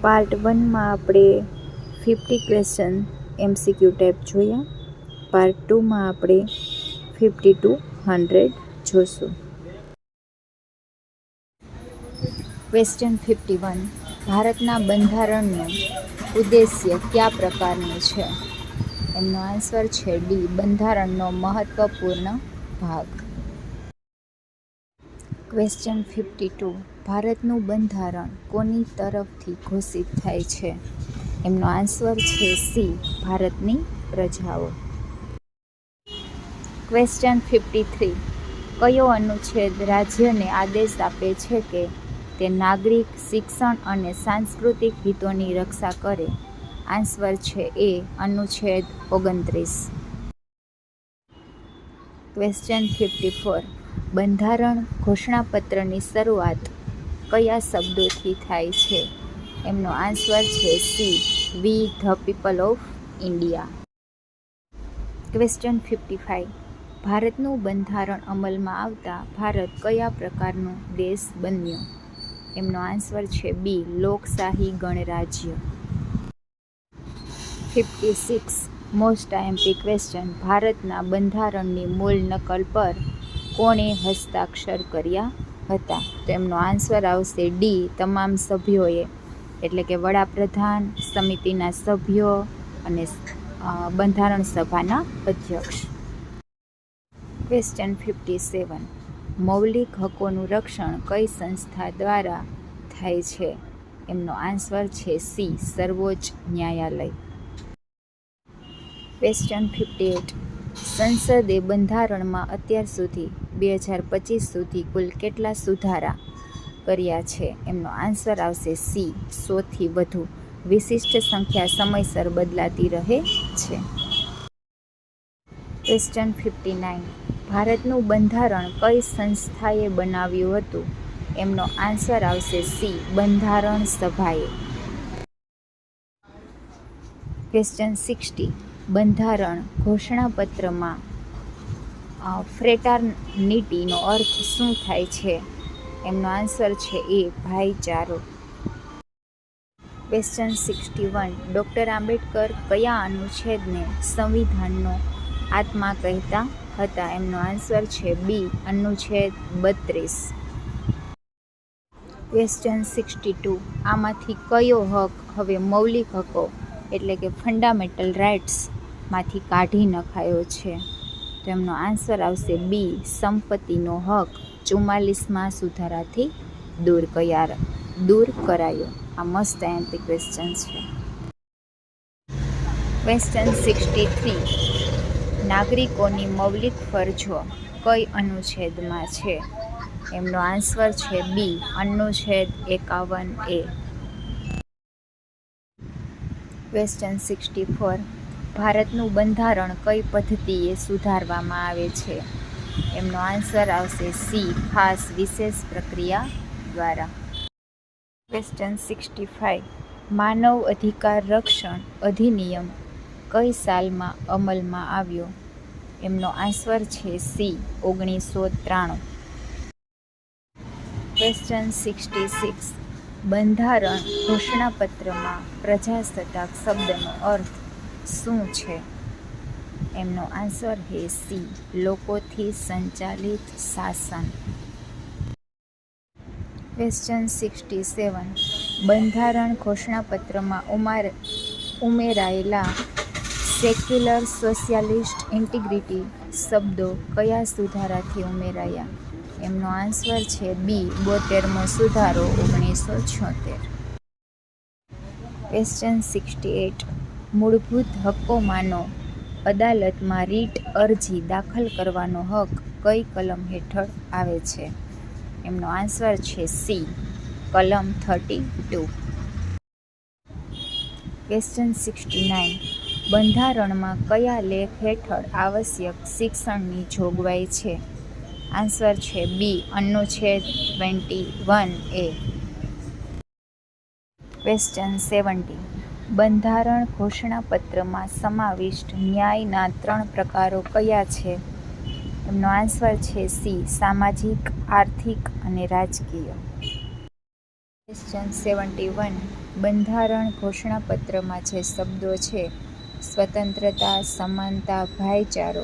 Part 1માં આપણે 50 question MCQ type જોયા. Part 2માં આપણે 50 to 100 જોશું. ક્વેશ્ચન 51. ભારતના બંધારણનું ઉદ્દેશ્ય કયા પ્રકારનું છે? એમનો આન્સર છે ડી. બંધારણનો મહત્વપૂર્ણ ભાગ. ક્વેશ્ચન 52. ભારતનું બંધારણ કોની તરફથી ઘોષિત થાય છે? એમનો આન્સર છે સી. ભારતની પ્રજાઓ. ક્વેશ્ચન 53. કયો અનુચ્છેદ રાજ્યને આદેશ આપે છે કે તે નાગરિક, શિક્ષણ અને સાંસ્કૃતિક હિતોની રક્ષા કરે? આન્સર છે એ. અનુચ્છેદ 29. ક્વેશ્ચન 54. બંધારણ ઘોષણાપત્રની શરૂઆત કયા શબ્દોથી થાય છે? એમનો આન્સર છે C. V the people of India. Question 55. ભારતનું બંધારણ અમલમાં આવતા ભારત કયા પ્રકારનો દેશ બન્યો? એમનો આન્સર છે બી. લોકશાહી ગણરાજ્ય. 56. Most IMP question. ભારતના બંધારણની મૂળ નકલ પર કોણે હસ્તાક્ષર કર્યા હતા? તો એમનો આન્સર આવશે ડી. તમામ સભ્યોએ, એટલે કે વડાપ્રધાન, સમિતિના સભ્યો અને બંધારણ સભાના અધ્યક્ષ. ક્વેશ્ચન 57. મૌલિક હકોનું રક્ષણ કઈ સંસ્થા દ્વારા થાય છે? એમનો આન્સર છે સી. સર્વોચ્ચ ન્યાયાલય. ક્વેશ્ચન 58. સંસદે બંધારણમાં અત્યાર સુધી 2025 સુધી કુલ કેટલા સુધારા કર્યા છે? એમનો આન્સર આવશે સી. 100 થી વધુ. વિશિષ્ટ સંખ્યા સમયસર બદલાતી રહે છે. ક્વેશ્ચન 59. ભારતનું બંધારણ કઈ સંસ્થાએ બનાવ્યું હતું? એમનો આન્સર આવશે સી. બંધારણ સભાએ. ક્વેશ્ચન 60. બંધારણ ઘોષણાપત્રમાં ફ્રેટર્નિટીનો અર્થ શું થાય છે? એમનો આન્સર છે એ. ભાઈચારો. ક્વેશ્ચન 61. ડૉક્ટર આંબેડકર કયા અનુચ્છેદને સંવિધાનનો આત્મા કહેતા હતા? એમનો આન્સર છે બી. અનુચ્છેદ 32. ક્વેશ્ચન 62. આમાંથી કયો હક હવે મૌલિક હકો એટલે કે ફંડામેન્ટલ રાઇટ્સ માંથી કાઢી નખાયો છે? તો એમનો આન્સર આવશે બી. સંપત્તિનો હક 44માં સુધારાથી દૂર કરાયો. આ મસ્ત એમપી ક્વેશ્ચન છે. ક્વેશ્ચન 63. નાગરિકોની મૌલિક ફરજો કઈ અનુચ્છેદમાં છે? એમનો આન્સર છે બી. અનુચ્છેદ 51A. ક્વેશ્ચન 64. ભારતનું બંધારણ કઈ પદ્ધતિએ સુધારવામાં આવે છે? એમનો આન્સર આવશે સી. ખાસ વિશેષ પ્રક્રિયા દ્વારા. ક્વેશ્ચન 65. માનવ અધિકાર રક્ષણ અધિનિયમ કઈ સાલમાં અમલમાં આવ્યો? એમનો આન્સર છે સી. 1993. ક્વેશ્ચન 66. બંધારણ ઘોષણાપત્રમાં પ્રજાસત્તાક શબ્દનો અર્થ શું છે? એમનો આન્સર છે સી. લોકોથી સંચાલિત શાસન. ક્વેશ્ચન 67. બંધારણ ઘોષણાપત્રમાં ઉમેરાયેલા સેક્યુલર, સોશિયાલિસ્ટ, ઇન્ટિગ્રિટી શબ્દો કયા સુધારાથી ઉમેરાયા? એમનો આન્સર છે બી. 72મો સુધારો 1976. ક્વેશ્ચન 68. મૂળભૂત હકોમાંનો અદાલતમાં રીટ અરજી દાખલ કરવાનો હક કઈ કલમ હેઠળ આવે છે? એમનો આન્સર છે સી. કલમ 32. ક્વેશ્ચન 69. બંધારણમાં કયા લેખ હેઠળ આવશ્યક શિક્ષણની જોગવાઈ છે? આન્સર છે બી. અનુચ્છેદ 21A. ક્વેશ્ચન 70. બંધારણ ઘોષણાપત્રમાં સમાવિષ્ટ ન્યાયના 3 પ્રકારો કયા છે? એમનો આન્સર છે સી. સામાજિક, આર્થિક અને રાજકીય. ક્વેશ્ચન 71. બંધારણ ઘોષણાપત્રમાં જે શબ્દો છે સ્વતંત્રતા, સમાનતા, ભાઈચારો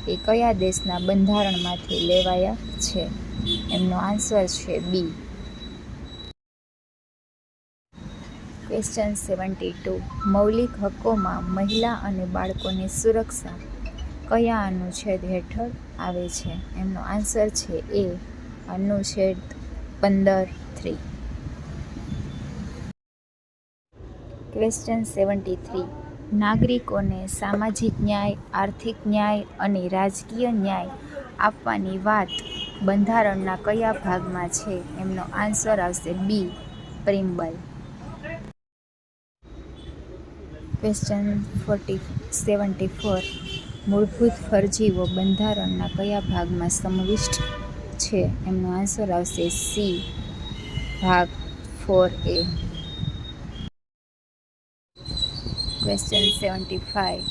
એ કયા દેશના બંધારણમાંથી લેવાયા છે? એમનો આન્સર છે બી. ક્વેશ્ચન 72. મૌલિક હકોમાં મહિલા અને બાળકોની સુરક્ષા કયા અનુચ્છેદ હેઠળ આવે છે? એમનો આન્સર છે એ. અનુચ્છેદ 15(3). ક્વેશ્ચન 73. નાગરિકોને સામાજિક ન્યાય, આર્થિક ન્યાય અને રાજકીય ન્યાય આપવાની વાત બંધારણના કયા ભાગમાં છે? એમનો આન્સર આવશે બી. પ્રિમ્બલ. ક્વેશ્ચન 74. મૂળભૂત ફરજીઓ બંધારણના કયા ભાગમાં સમાવિષ્ટ છે? એમનો આન્સર આવશે સી. ભાગ 4A. ક્વેશ્ચન 75.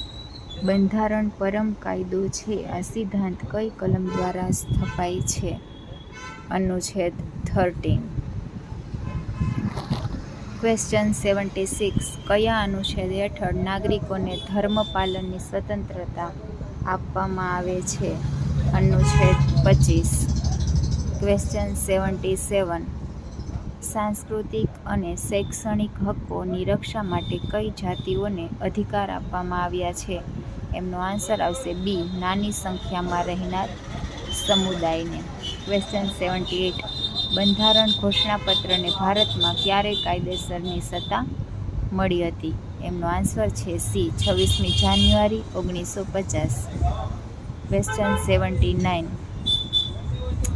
બંધારણ પરમ કાયદો છે આ સિદ્ધાંત કઈ કલમ દ્વારા સ્થપાય છે? અનુચ્છેદ 13. ક્વેશ્ચન 76. કયા અનુચ્છેદ હેઠળ નાગરિકોને ધર્મ પાલનની સ્વતંત્રતા આપવામાં આવે છે? અનુચ્છેદ 25. ક્વેશ્ચન 77. સાંસ્કૃતિક અને શૈક્ષણિક હકોની રક્ષા માટે કઈ જાતિઓને અધિકાર આપવામાં આવ્યા છે? એમનો આન્સર આવશે બી. નાની સંખ્યામાં રહેનાર સમુદાયને. ક્વેશ્ચન 78. બંધારણ ઘોષણાપત્રને ભારતમાં ક્યારે કાયદેસરની સત્તા મળી હતી? એમનો આન્સર છે સી. 26મી જાન્યુઆરી 1950. ક્વેશ્ચન 79.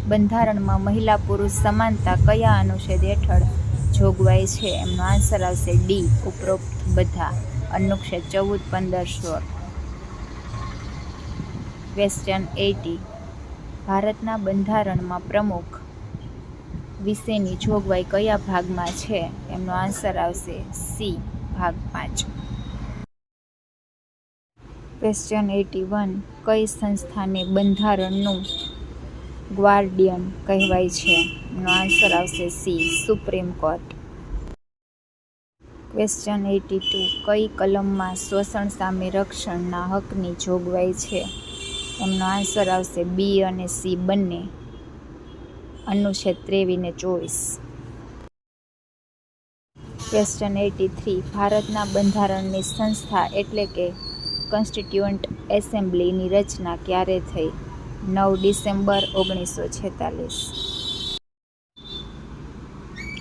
બંધારણમાં મહિલા પુરુષ સમાનતા કયા અનુચ્છેદ હેઠળ જોગવાઈ છે? એમનો આન્સર આવશે ડી. ઉપરોક્ત બધા. અનુચ્છેદ 14, 15, 16. ક્વેશ્ચન 80. ભારતના બંધારણમાં પ્રમુખ વિશેની જોગવાઈ કયા ભાગમાં છે? એમનો આન્સર આવશે સી. ભાગ 5. ક્વેશ્ચન 81. કઈ સંસ્થાને બંધારણનું ગાર્ડિયન કહેવાય છે? એમનો આન્સર આવશે સી. Supreme court. ક્વેશ્ચન 82. કઈ કલમમાં શોષણ સામે રક્ષણના હકની જોગવાઈ છે? એમનો આન્સર આવશે બી અને સી બંને. અનુચ્છેદ 23 ને 24. ક્વેશ્ચન 83. ભારતના બંધારણની સંસ્થા એટલે કે કોન્સ્ટિટ્યુઅન્ટ એસેમ્બલીની રચના ક્યારે થઈ? 9 ડિસેમ્બર 1946.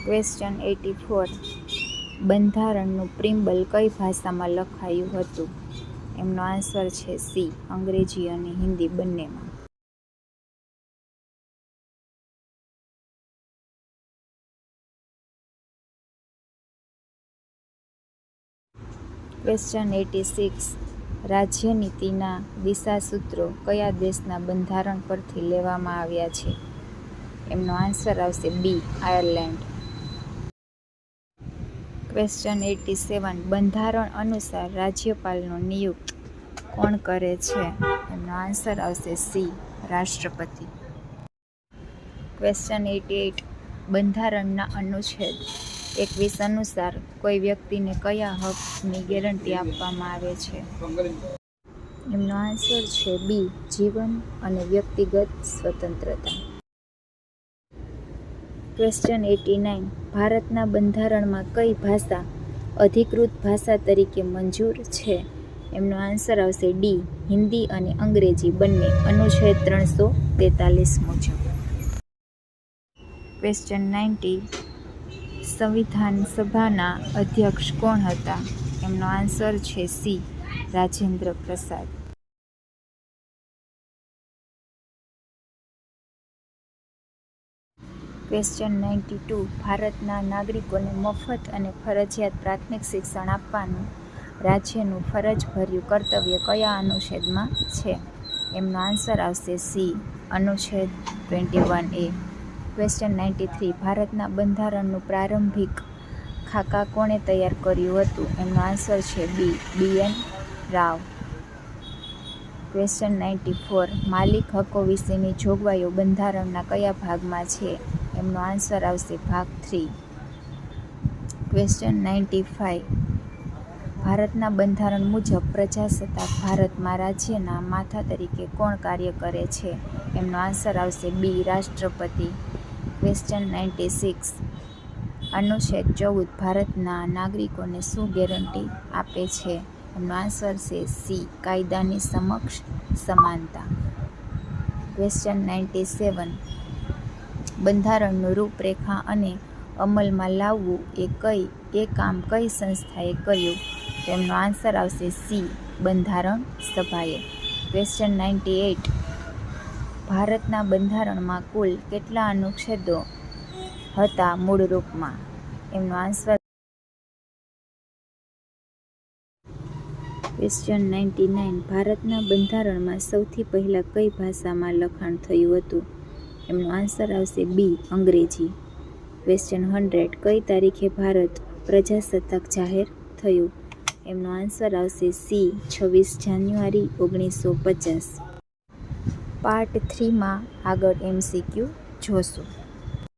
ક્વેશ્ચન 84. બંધારણનું પ્રિમ્બલ કઈ ભાષામાં લખાયું હતું? એમનો આન્સર છે સી. અંગ્રેજી અને હિન્દી બંનેમાં. ક્વેશ્ચન 86. રાજ્યનીતિના દિશાસૂત્રો કયા દેશના બંધારણ પરથી લેવામાં આવ્યા છે? એમનો આન્સર આવશે બી. આયર્લેન્ડ. ક્વેશ્ચન 87. બંધારણ અનુસાર રાજ્યપાલનો નિયુક્ત કોણ કરે છે? એમનો આન્સર આવશે સી. રાષ્ટ્રપતિ. ક્વેશ્ચન 88. બંધારણના અનુચ્છેદ 21 અનુસાર કોઈ વ્યક્તિને કયા હકની ગેરંટી આપવામાં આવે છે? એમનો આન્સર છે બી. જીવન અને વ્યક્તિગત સ્વતંત્રતા. ક્વેશ્ચન 89. ભારતના બંધારણમાં કઈ ભાષા અધિકૃત ભાષા તરીકે મંજૂર છે? એમનો આન્સર આવશે ડી. હિન્દી અને અંગ્રેજી બંને. અનુચ્છેદ 343 મુજબ. ક્વેશ્ચન 90. સંવિધાન સભાના અધ્યક્ષ કોણ હતા? એમનો આન્સર છે સી. રાજેન્દ્ર પ્રસાદ. ક્વેશ્ચન 92. ભારતના નાગરિકોને મફત અને ફરજિયાત પ્રાથમિક શિક્ષણ આપવાનું રાજ્યનું ફરજભર્યું કર્તવ્ય કયા અનુચ્છેદમાં છે? એમનો આન્સર આવશે સી. અનુચ્છેદ 21A. ક્વેશ્ચન 93. ભારતના બંધારણનું પ્રારંભિક ખાકા કોણે તૈયાર કર્યું હતું? એમનો આન્સર છે બી. બી.એન. રાવ. ક્વેશ્ચન 94. માલિક હકો વિશેની જોગવાઈઓ બંધારણના કયા ભાગમાં છે? એમનો આન્સર આવશે ભાગ 3. ક્વેશ્ચન 95. ભારતના બંધારણ મુજબ પ્રજાસત્તાક ભારતમાં રાજ્યના માથા તરીકે કોણ કાર્ય કરે છે? એમનો આન્સર આવશે બી. રાષ્ટ્રપતિ. ક્વેશ્ચન 96. અનુચ્છેદ 14 ભારતના નાગરિકોને શું ગેરંટી આપે છે? એમનો આન્સર છે સી. કાયદાની સમક્ષ સમાનતા. ક્વેશ્ચન 97. બંધારણનું રૂપરેખા અને અમલમાં લાવવું એ કામ કઈ સંસ્થાએ કર્યું? તેમનો આન્સર આવશે સી. બંધારણ સભાએ. ક્વેશ્ચન 98. ભારતના બંધારણમાં કુલ કેટલા અનુચ્છેદો હતા મૂળ રૂપમાં? એમનો આન્સર. ક્વેશ્ચન 99. ભારતના બંધારણમાં સૌથી પહેલા કઈ ભાષામાં લખાણ થયું હતું? એમનો આન્સર આવશે બી. અંગ્રેજી. ક્વેશ્ચન 100. કઈ તારીખે ભારત પ્રજાસત્તાક જાહેર થયું? એમનો આન્સર આવશે સી. 26 જાન્યુઆરી 1950. પાર્ટ 3 માં આગળ MCQ જોશું.